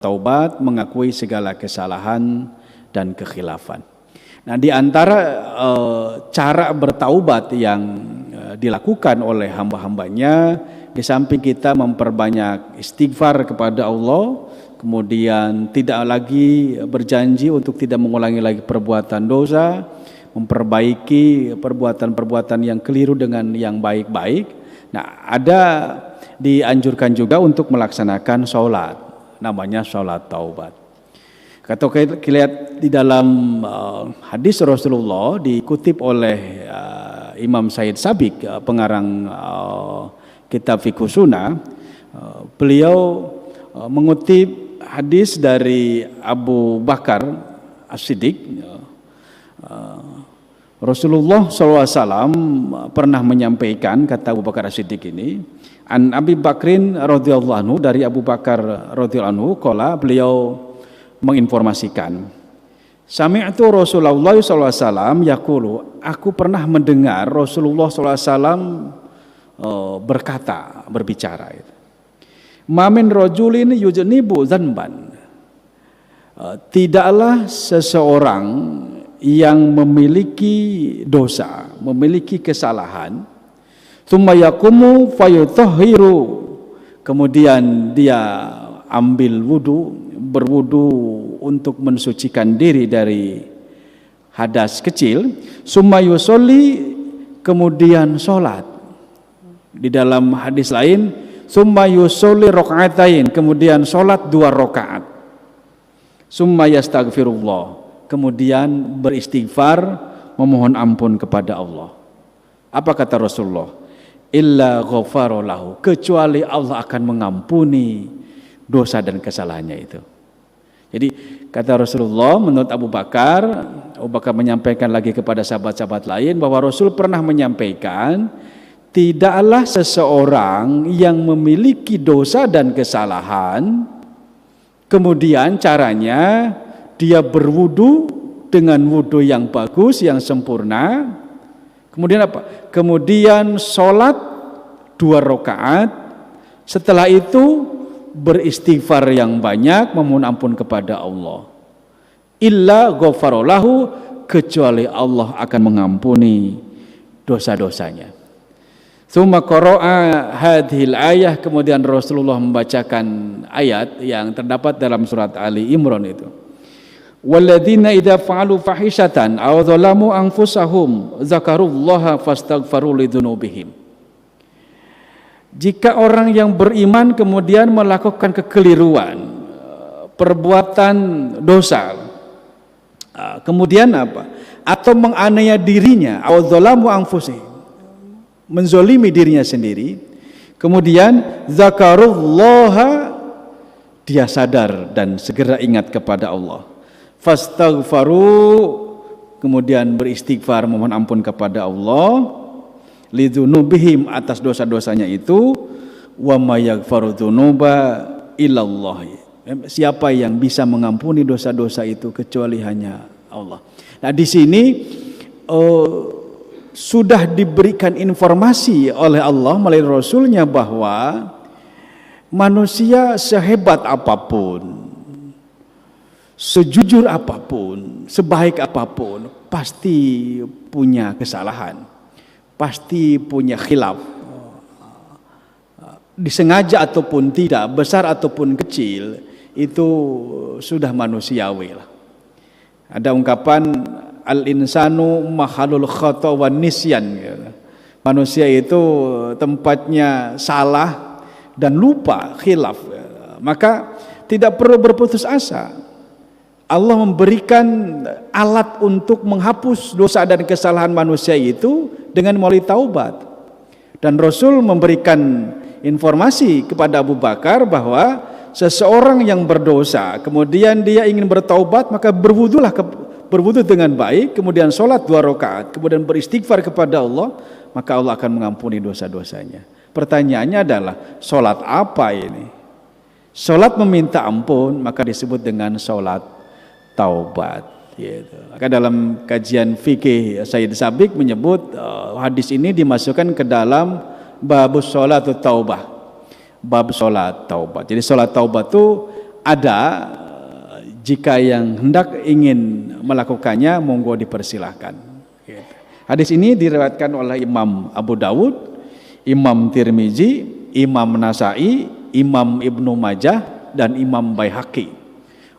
taubat, mengakui segala kesalahan dan kekhilafan. Nah, di antara cara bertaubat yang dilakukan oleh hamba-hambanya, di samping kita memperbanyak istighfar kepada Allah, kemudian tidak lagi berjanji untuk tidak mengulangi lagi perbuatan dosa, memperbaiki perbuatan-perbuatan yang keliru dengan yang baik-baik. Nah, ada dianjurkan juga untuk melaksanakan sholat, namanya sholat taubat. Kalau kita lihat di dalam hadis Rasulullah dikutip oleh Imam Said Sabiq, pengarang kitab Fiqh Sunnah, beliau mengutip hadis dari Abu Bakar As-Siddiq. Rasulullah SAW pernah menyampaikan, kata Abu Bakar As-Siddiq ini, an Abi Bakrin radhiyallahu anhu, dari Abu Bakar radhiyallahu anhu, qala, beliau menginformasikan, sami'tu Rasulullah SAW yaqulu, aku pernah mendengar Rasulullah SAW berbicara, ma min rajulin yujnibu dzanban, tidaklah seseorang yang memiliki dosa, memiliki kesalahan, tsumma yaqumu fayutahhiru, kemudian dia ambil wudu, berwudu untuk mensucikan diri dari hadas kecil, summa yusolli, kemudian sholat. Di dalam hadis lain, summa yusolli rokaatain, kemudian sholat 2 rakaat, summa yastaghfirullah, kemudian beristighfar, memohon ampun kepada Allah. Apa kata Rasulullah? Illa ghafara lahu, kecuali Allah akan mengampuni dosa dan kesalahannya itu. Jadi kata Rasulullah, menurut Abu Bakar menyampaikan lagi kepada sahabat-sahabat lain bahwa Rasul pernah menyampaikan, tidaklah seseorang yang memiliki dosa dan kesalahan, kemudian caranya dia berwudu dengan wudu yang bagus, yang sempurna, kemudian apa? Kemudian sholat 2 rakaat, setelah itu beristighfar yang banyak, memohon ampun kepada Allah. Illa ghafarolahu, kecuali Allah akan mengampuni dosa-dosanya. Tsumma qara'a hadhil ayah, kemudian Rasulullah membacakan ayat yang terdapat dalam surat Ali Imran itu. Walladzina idza fa'alu fahishatan aw dzalamu anfusahum dzakarullaha fastaghfaru lidzunubihim. Jika orang yang beriman kemudian melakukan kekeliruan, perbuatan dosa, kemudian apa? Atau menganiaya dirinya, aw dzalamu anfusihim, menzolimi dirinya sendiri, kemudian zakarullaha, dia sadar dan segera ingat kepada Allah, fastaghfaru, kemudian beristighfar, memohon ampun kepada Allah, lidzunubihim, atas dosa-dosanya itu, wa may yaghfiru dzunuba illallah, siapa yang bisa mengampuni dosa-dosa itu kecuali hanya Allah. Nah, di sini sudah diberikan informasi oleh Allah melalui Rasulnya bahwa manusia sehebat apapun, sejujur apapun, sebaik apapun, pasti punya kesalahan, pasti punya khilaf, disengaja ataupun tidak, besar ataupun kecil, itu sudah manusiawi lah. Ada ungkapan al-insanu mahalul khata wan nisyan, manusia itu tempatnya salah dan lupa, khilaf, maka tidak perlu berputus asa. Allah memberikan alat untuk menghapus dosa dan kesalahan manusia itu dengan melalui taubat. Dan Rasul memberikan informasi kepada Abu Bakar bahwa seseorang yang berdosa kemudian dia ingin bertaubat, maka berwudu dengan baik, kemudian sholat 2 rakaat, kemudian beristighfar kepada Allah, maka Allah akan mengampuni dosa-dosanya. Pertanyaannya adalah, sholat apa ini? Sholat meminta ampun, maka disebut dengan sholat taubat, gitu. Maka dalam kajian fikih Said Sabiq menyebut hadis ini dimasukkan ke dalam bab sholat taubah, bab sholat taubat. Jadi sholat taubat itu ada, jika yang hendak ingin melakukannya monggo dipersilahkan. Hadis ini diriwayatkan oleh Imam Abu Dawud, Imam Tirmizi, Imam Nasai, Imam Ibnu Majah, dan Imam Baihaqi.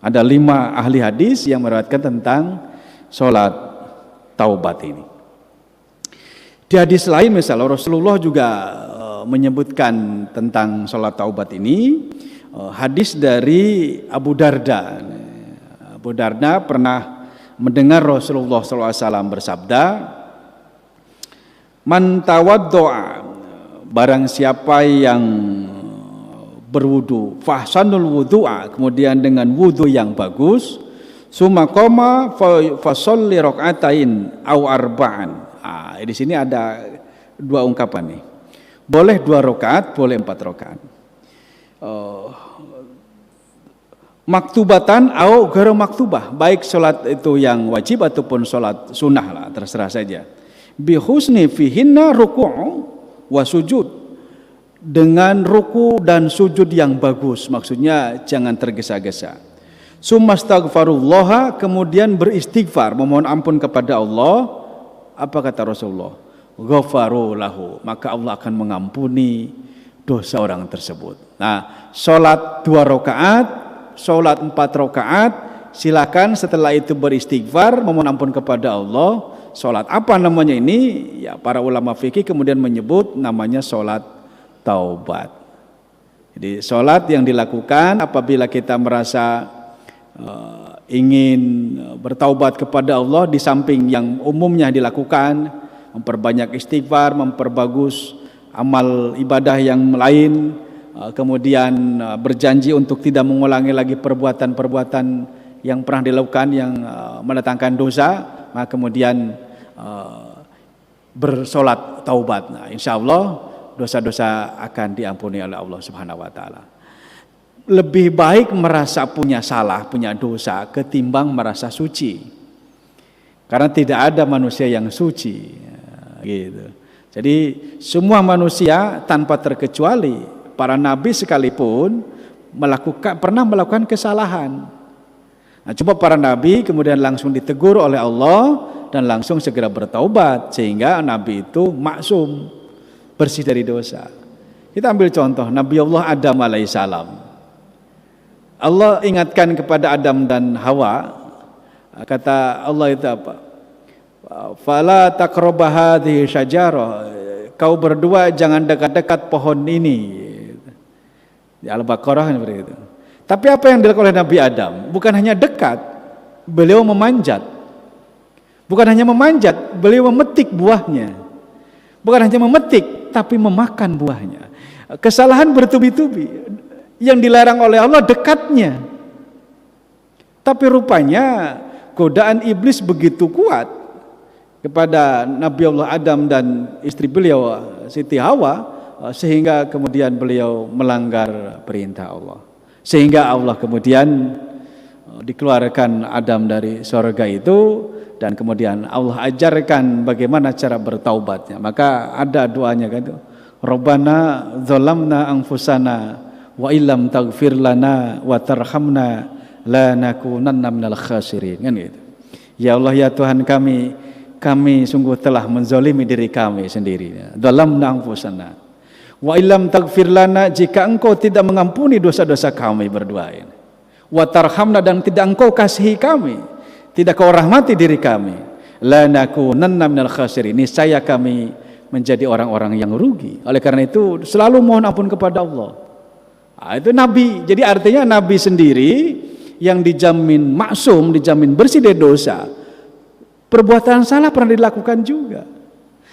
Ada 5 ahli hadis yang meriwayatkan tentang sholat taubat ini. Di hadis lain misalnya Rasulullah juga menyebutkan tentang sholat taubat ini. Hadis dari Abu Darda. Abu Darda pernah mendengar Rasulullah SAW bersabda, "Man tawaddo'a, barang siapa yang berwudu, fahsanul wudu'a, kemudian dengan wudu yang bagus, summa qama fa sholli rakaatain au arba'an." Di sini ada 2 ungkapan nih. Boleh 2 rakaat, boleh 4 rakaat. Maktubatan au ghairu maktubah, baik salat itu yang wajib ataupun salat sunnah lah, terserah saja. Bi husni fihinna ruku' wa sujud, dengan ruku dan sujud yang bagus, maksudnya jangan tergesa-gesa. Sumastaghfirullah, kemudian beristighfar, memohon ampun kepada Allah. Apa kata Rasulullah? Ghafaru lahu, maka Allah akan mengampuni dosa orang tersebut. Nah, sholat 2 rakaat, sholat 4 rakaat, silakan setelah itu beristighfar, memohon ampun kepada Allah. Sholat apa namanya ini? Ya, para ulama fikih kemudian menyebut namanya sholat taubat. Jadi sholat yang dilakukan apabila kita merasa ingin bertaubat kepada Allah, di samping yang umumnya dilakukan, memperbanyak istighfar, memperbagus amal ibadah yang lain, kemudian berjanji untuk tidak mengulangi lagi perbuatan-perbuatan yang pernah dilakukan yang mendatangkan dosa, maka kemudian bersolat taubat. Nah, insya Allah dosa-dosa akan diampuni oleh Allah Subhanahu wa taala. Lebih baik merasa punya salah, punya dosa ketimbang merasa suci. Karena tidak ada manusia yang suci, gitu. Jadi semua manusia tanpa terkecuali, para nabi sekalipun pernah melakukan kesalahan. Nah, coba para nabi kemudian langsung ditegur oleh Allah dan langsung segera bertaubat, sehingga nabi itu maksum, bersih dari dosa. Kita ambil contoh Nabi Allah Adam alaihissalam. Allah ingatkan kepada Adam dan Hawa, kata Allah itu apa? Fala taqraba hadhihi syajarah, kau berdua jangan dekat-dekat pohon ini. Di Al-Baqarah seperti itu. Tapi apa yang dilakukan oleh Nabi Adam? Bukan hanya dekat, beliau memanjat. Bukan hanya memanjat, beliau memetik buahnya. Bukan hanya memetik, tapi memakan buahnya. Kesalahan bertubi-tubi. Yang dilarang oleh Allah dekatnya. Tapi rupanya godaan iblis begitu kuat kepada Nabi Allah Adam dan istri beliau Siti Hawa, sehingga kemudian beliau melanggar perintah Allah. Sehingga Allah kemudian dikeluarkan Adam dari surga itu, dan kemudian Allah ajarkan bagaimana cara bertaubatnya. Maka ada doanya kan itu, Rabbana zalamna anfusana wa illam taghfir lana wa tarhamna lanakunanna minal khasirin, kan gitu. Ya Allah, ya Tuhan kami sungguh telah menzalimi diri kami sendiri. Zalamna anfusana wa illam taghfir lana, jika engkau tidak mengampuni dosa-dosa kami berdua ini, wa tarhamna, dan tidak engkau kasihi kami, tidak kau rahmati diri kami, lanakunanna minal khasirin, niscaya kami menjadi orang-orang yang rugi. Oleh karena itu selalu mohon ampun kepada Allah. Itu Nabi. Jadi artinya Nabi sendiri yang dijamin maksum, dijamin bersih dari dosa, perbuatan salah pernah dilakukan juga.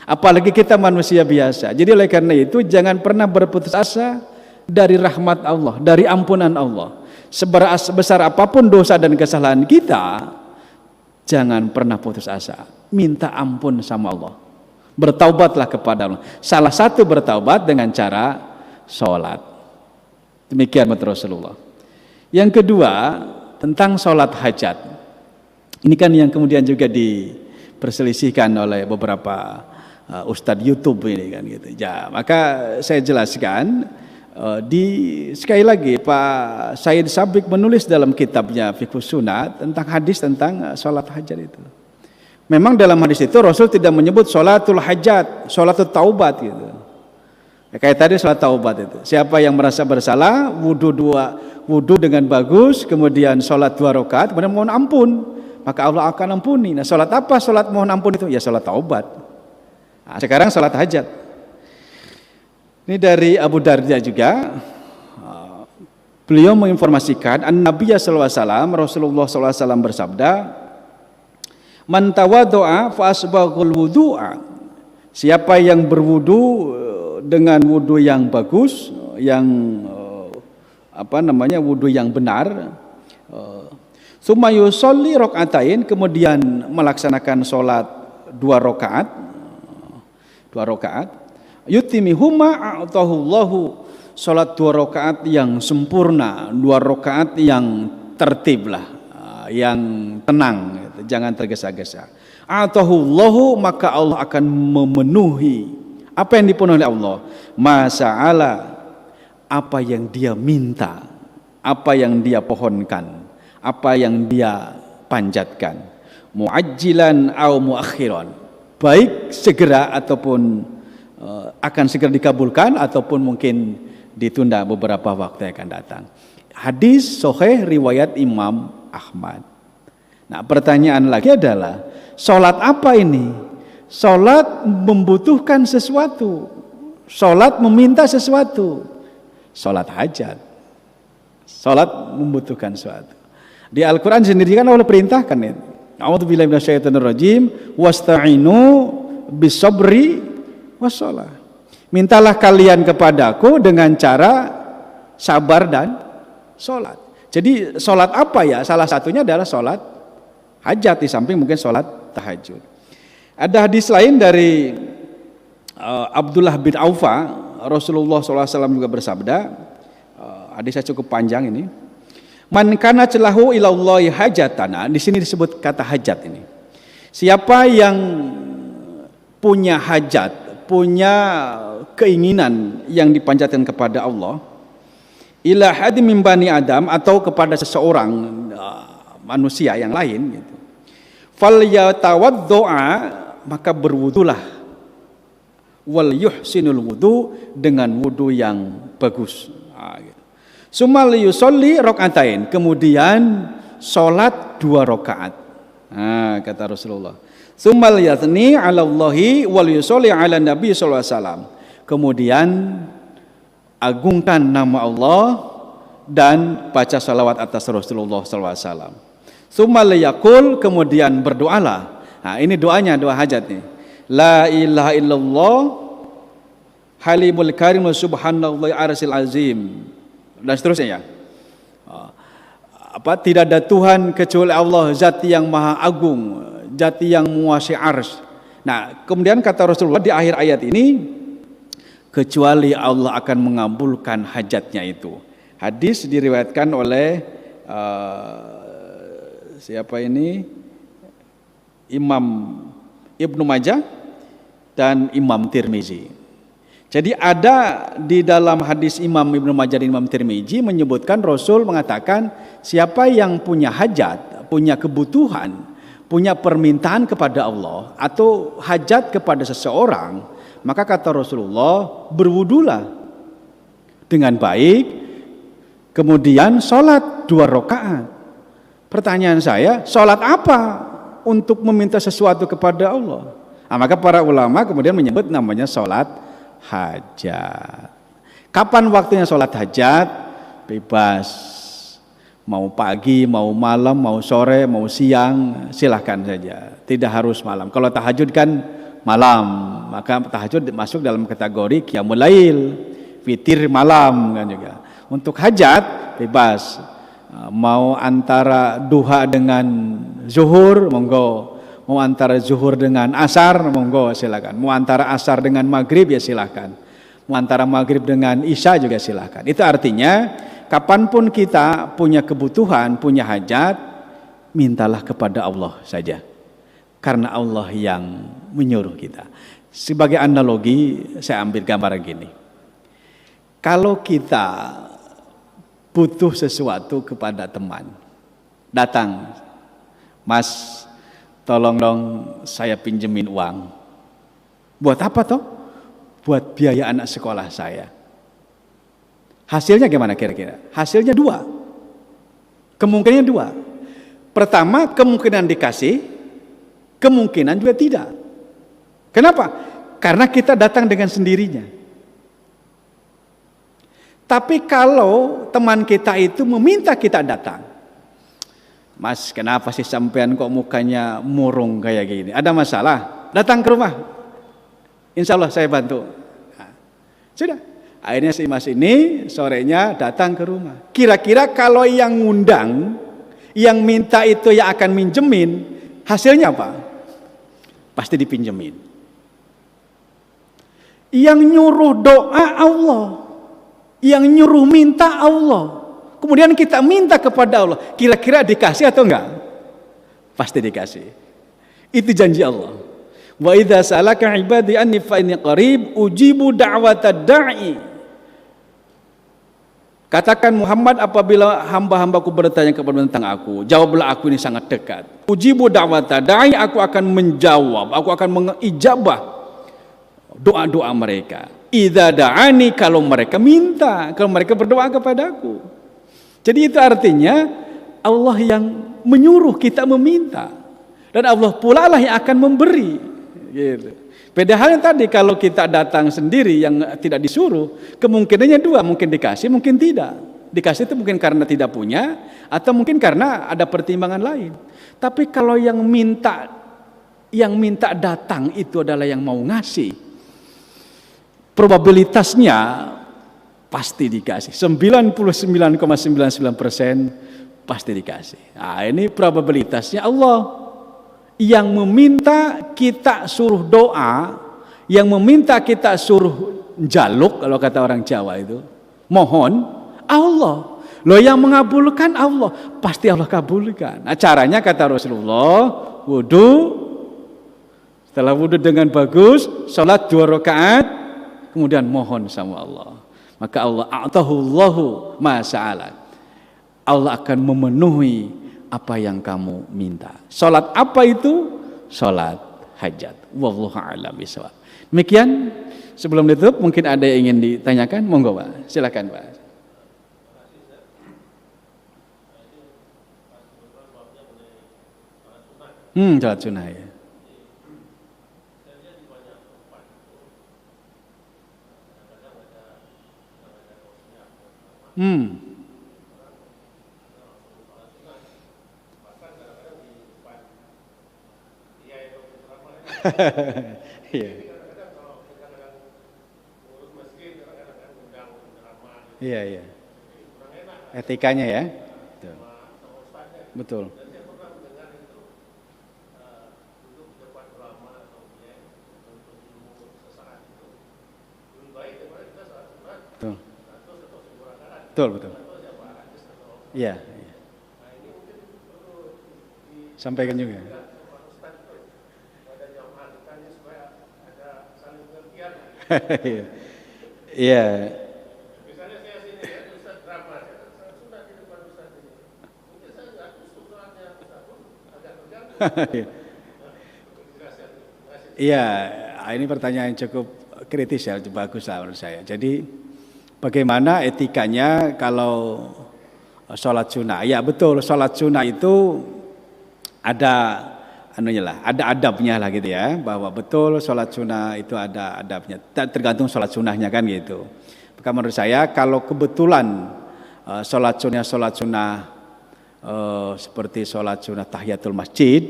Apalagi kita manusia biasa. Jadi oleh karena itu jangan pernah berputus asa dari rahmat Allah, dari ampunan Allah. Sebesar apapun dosa dan kesalahan kita, jangan pernah putus asa. Minta ampun sama Allah. Bertaubatlah kepada Allah. Salah satu bertaubat dengan cara sholat. Demikian menurut Rasulullah. Yang kedua, tentang sholat hajat. Ini kan yang kemudian juga diperselisihkan oleh beberapa ustadz YouTube ini kan gitu. Ya, maka saya jelaskan, Sekali lagi Pak Said Sabik menulis dalam kitabnya Fiqhus Sunnah tentang hadis tentang sholat hajat itu. Memang dalam hadis itu Rasul tidak menyebut sholatul hajat, sholatul taubat gitu. Ya, kayak tadi sholat taubat itu. Siapa yang merasa bersalah, wudu dengan bagus, kemudian sholat 2 rakaat, kemudian mohon ampun, maka Allah akan ampuni. Nah, sholat apa? Sholat mohon ampun itu ya sholat taubat. Nah, sekarang sholat hajat. Ini dari Abu Darda juga. Beliau menginformasikan An-Nabiy sallallahu alaihi wasallam, Rasulullah sallallahu alaihi wasallam bersabda, "Man tawaddo'a fa asbaghul wudu'a." Siapa yang berwudu dengan wudu yang bagus, yang wudu yang benar, summa yusolli rakaatain, kemudian melaksanakan sholat 2 rakaat, yutimihuma a'tahullahu, sholat 2 rakaat yang sempurna, 2 rakaat yang tertib lah, yang tenang, jangan tergesa-gesa. A'tahullahu, maka Allah akan memenuhi apa yang dipenuhi oleh Allah, masa'ala, apa yang dia minta, apa yang dia pohonkan, apa yang dia panjatkan, muajjilan au muakhiran, baik segera ataupun akan segera dikabulkan ataupun mungkin ditunda beberapa waktu yang akan datang. Hadis sahih riwayat Imam Ahmad. Nah, pertanyaan lagi adalah, sholat apa ini? Sholat membutuhkan sesuatu, sholat meminta sesuatu, sholat hajat. Sholat membutuhkan sesuatu. Di Al-Quran sendiri kan Allah perintahkan itu. A'udzubillahi minasyaitonirrajim, wasta'inu bisabri wassalah. Mintalah kalian kepadaku dengan cara sabar dan sholat. Jadi sholat apa ya? Salah satunya adalah sholat hajat, di samping mungkin sholat tahajud. Ada hadis lain dari Abdullah bin Aufa, Rasulullah SAW juga bersabda, hadisnya cukup panjang ini. Man kana celahu ilallahi hajatana, di sini disebut kata hajat ini. Siapa yang punya hajat, punya keinginan yang dipanjatkan kepada Allah, ila hadim min bani Adam, atau kepada seseorang manusia yang lain gitu. Fal yatawaddo'a, maka berwudulah, wal yuhsinul wudu, dengan wudu yang bagus. Gitu. Sumal yusolli rakaatain, kemudian sholat 2 rakaat. Kata Rasulullah. Sumal yathni 'ala Allahi wal yusolli 'ala Nabi sallallahu alaihi wasallam. Kemudian agungkan nama Allah dan baca salawat atas Rasulullah sallallahu alaihi wasallam. Sumal yaqul, kemudian berdoalah. Nah, ini doanya, doa hajat nih. La ilaha illallah halimul karim subhanallahi arsyil azim, dan seterusnya ya. Tidak ada Tuhan kecuali Allah, zat yang maha agung, zat yang menguasai arsy. Nah, kemudian kata Rasulullah di akhir ayat ini, kecuali Allah akan mengabulkan hajatnya itu. Hadis diriwayatkan oleh siapa ini? Imam Ibnu Majah dan Imam Tirmizi. Jadi ada di dalam hadis Imam Ibnu Majah dan Imam Tirmizi menyebutkan Rasul mengatakan, siapa yang punya hajat, punya kebutuhan, punya permintaan kepada Allah atau hajat kepada seseorang, maka kata Rasulullah, berwudulah dengan baik, kemudian sholat 2 rakaat. Pertanyaan saya, sholat apa untuk meminta sesuatu kepada Allah? Nah, maka para ulama kemudian menyebut namanya sholat hajat. Kapan waktunya sholat hajat? Bebas. Mau pagi, mau malam, mau sore, mau siang, silahkan saja. Tidak harus malam. Kalau tahajud kan malam, maka tahajud masuk dalam kategori qiyamul lail, witir malam kan juga. Untuk hajat bebas. Mau antara duha dengan zuhur, monggo. Mau antara zuhur dengan asar, monggo silakan. Mau antara asar dengan maghrib, ya silakan. Mau antara maghrib dengan isya juga silakan. Itu artinya kapanpun kita punya kebutuhan, punya hajat, mintalah kepada Allah saja. Karena Allah yang menyuruh kita. Sebagai analogi, saya ambil gambaran gini. Kalau kita butuh sesuatu kepada teman, datang, Mas, tolong dong saya pinjemin uang. Buat apa toh? Buat biaya anak sekolah saya. Hasilnya gimana kira-kira? Hasilnya dua. Kemungkinannya dua. Pertama, kemungkinan dikasih, kemungkinan juga tidak. Kenapa? Karena kita datang dengan sendirinya. Tapi kalau teman kita itu meminta kita datang, Mas, kenapa sih sampean kok mukanya murung kayak gini? Ada masalah? Datang ke rumah. Insya Allah saya bantu. Nah, sudah. Akhirnya si Mas ini sorenya datang ke rumah. Kira-kira kalau yang ngundang, yang minta itu yang akan minjemin, hasilnya apa? Pasti dipinjemin. Yang nyuruh doa Allah, yang nyuruh minta Allah, kemudian kita minta kepada Allah, kira-kira dikasih atau enggak? Pasti dikasih. Itu janji Allah. Wa idza salaka ibadi anni fa inni qarib ujibu da'watad da'i. Katakan Muhammad, apabila hamba-hambaku bertanya kepada tentang aku, jawablah aku ini sangat dekat. Ujibu da'watad da'i, aku akan menjawab, aku akan mengijabah doa-doa mereka. Idza da'ani, kalau mereka minta, kalau mereka berdoa kepadaku. Jadi itu artinya Allah yang menyuruh kita meminta, dan Allah pula lah yang akan memberi. Gitu. Beda halnya tadi kalau kita datang sendiri yang tidak disuruh, kemungkinannya dua, mungkin dikasih, mungkin tidak. Dikasih itu mungkin karena tidak punya, atau mungkin karena ada pertimbangan lain. Tapi kalau yang minta datang itu adalah yang mau ngasih, probabilitasnya pasti dikasih. 99,99% pasti dikasih. Nah, ini probabilitasnya Allah. Yang meminta kita suruh doa, yang meminta kita suruh jaluk, kalau kata orang Jawa itu, mohon, Allah. Loh, yang mengabulkan Allah, pasti Allah kabulkan. Nah, caranya kata Rasulullah, wudu, setelah wudu dengan bagus, sholat 2 rakaat, kemudian mohon sama Allah. Maka Allah a'tahullahu ma sa'ala. Allah akan memenuhi apa yang kamu minta. Salat apa itu? Salat hajat. Wallahu a'lam bishawab. Demikian, sebelum ditutup mungkin ada yang ingin ditanyakan, monggo Pak. Silakan Pak. Salat sunnah ya. Iya. Iya, iya. Etikanya ya. Betul. Betul. Betul, betul. Iya, iya. Sampaikan juga. Iya. Misalnya saya sini ya, Ustaz drama, saya sudah di depan Ustaz ini. Mungkin saya nggak kusuk soalnya Ustaz pun agak terganggu. Iya, ini pertanyaan cukup kritis ya, bagus lah menurut saya. Jadi bagaimana etikanya kalau sholat sunnah? Ya betul, sholat sunnah itu ada ada adabnya lah gitu ya, bahwa betul sholat sunnah itu ada adabnya, tergantung sholat sunnahnya kan gitu. Maka menurut saya kalau kebetulan sholat sunnah seperti sholat sunnah tahiyatul masjid,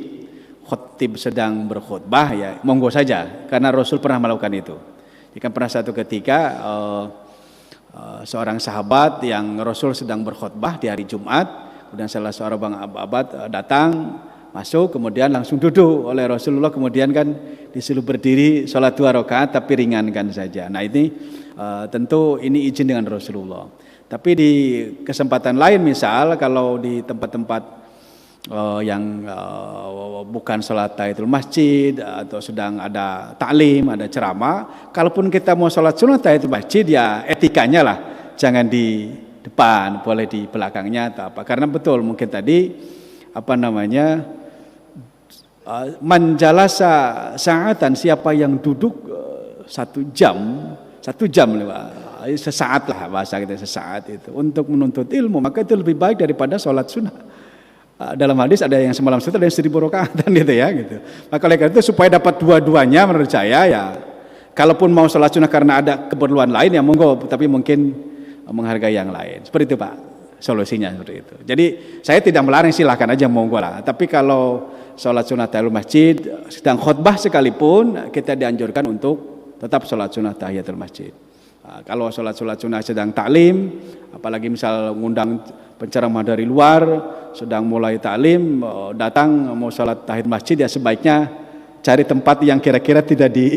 khotib sedang berkhutbah, ya monggo saja, karena Rasul pernah melakukan itu. Jika pernah satu ketika seorang sahabat yang Rasul sedang berkhutbah di hari Jumat, kemudian salah seorang abad datang masuk, kemudian langsung duduk oleh Rasulullah, kemudian kan disuruh berdiri sholat 2 rakaat tapi ringankan saja. Nah ini tentu ini izin dengan Rasulullah. Tapi di kesempatan lain, misal kalau di tempat-tempat yang bukan sholat tahiyatul masjid atau sedang ada taklim, ada ceramah, kalaupun kita mau sholat sunat tahiyatul masjid ya etikanya lah, jangan di depan, boleh di belakangnya atau apa. Karena betul mungkin tadi manjalasa sa'atan, siapa yang duduk 1 jam sesaat lah bahasa kita, sesaat itu untuk menuntut ilmu, maka itu lebih baik daripada sholat sunnah. Dalam hadis ada yang semalam sunat, ada yang 1000 rakaatan gitu ya gitu. Maka oleh karena itu supaya dapat dua-duanya menurut saya ya, kalaupun mau sholat sunnah karena ada keperluan lain ya monggo, tapi mungkin menghargai yang lain. Seperti itu Pak, solusinya seperti itu. Jadi saya tidak melarang, silahkan aja monggo lah. Tapi kalau sholat sunnah tahiyatul masjid sedang khutbah sekalipun, kita dianjurkan untuk tetap sholat sunnah tahiyatul masjid. Kalau sholat sunnah sedang taklim, apalagi misal ngundang penceramah dari luar, sedang mulai taklim, datang mau sholat tahiyatul masjid, ya sebaiknya cari tempat yang kira-kira tidak di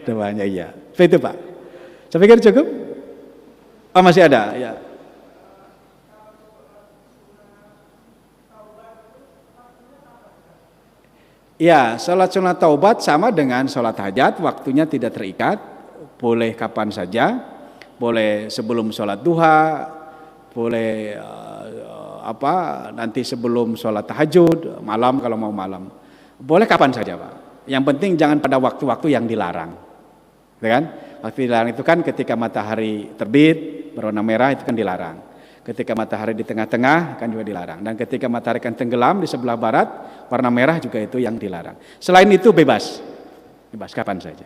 depannya. Iya, itu Pak. Saya pikir cukup. Masih ada ya. Ya, sholat sunat taubat sama dengan sholat hajat, waktunya tidak terikat, boleh kapan saja, boleh sebelum sholat duha, boleh nanti sebelum sholat tahajud, malam kalau mau malam, boleh kapan saja Pak. Yang penting jangan pada waktu-waktu yang dilarang, ya kan? Waktu dilarang itu kan ketika matahari terbit berwarna merah, itu kan dilarang. Ketika matahari di tengah-tengah kan juga dilarang, dan ketika matahari kan tenggelam di sebelah barat warna merah juga itu yang dilarang. Selain itu bebas kapan saja.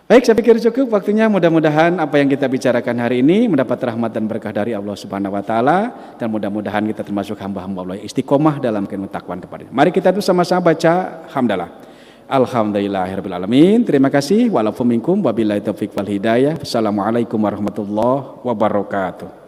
Baik, saya pikir cukup waktunya. Mudah-mudahan apa yang kita bicarakan hari ini mendapat rahmat dan berkah dari Allah Subhanahu wa taala, dan mudah-mudahan kita termasuk hamba-hamba Allah yang istiqomah dalam ketakwaan kepadanya. Mari kita itu sama-sama baca hamdalah. Alhamdulillahirabbil alamin. Terima kasih. Wa'alaikum minkum wabillahi taufiq wal hidayah. Assalamualaikum warahmatullahi wabarakatuh.